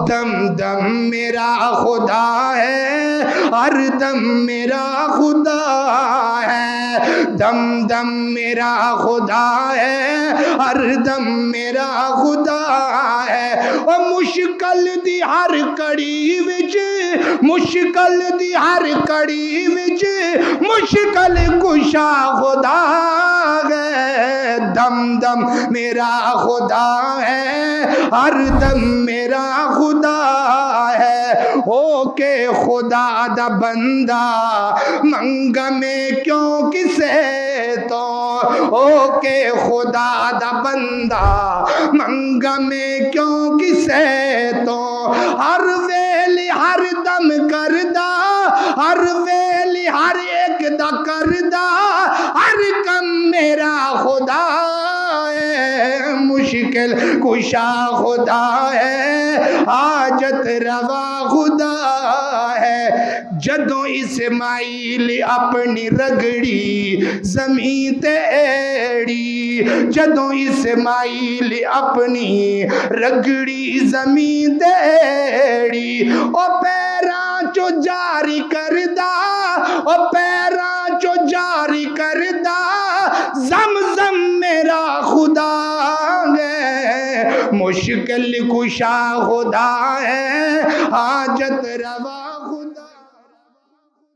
دم دم میرا خدا ہے، ہر دم میرا خدا ہے، دم دم میرا خدا ہے، ہر دم میرا خدا ہے۔ اور مشکل دی ہر کڑی وچ، مشکل دی ہر کڑی وچ مشکل کشا خدا ہے، دم دم میرا خدا ہے، ہر دم میرا خدا ہے۔ ہو کے خدا دا بندہ منگا میں کیوں کسے تو، ہو کے خدا دا بندہ منگا میں کیوں کسے تو، ہر ویلی ہر دم کردہ، ہر ویلی ہر ایک دا کردہ، ہر کم میرا خدا ہے، مشکل کشا خدا ہے، حاجت روا خدا ہے۔ جدوں اسماعیل اپنی رگڑی زمین تے ایڑی، جدوں اسماعیل اپنی رگڑی زمین تے ایڑی، او پیراں چو جاری کردہ، او پیراں چو جاری کردہ، زمزم میرا خدا ہے، مشکل کشا خدا ہے، حاجت روا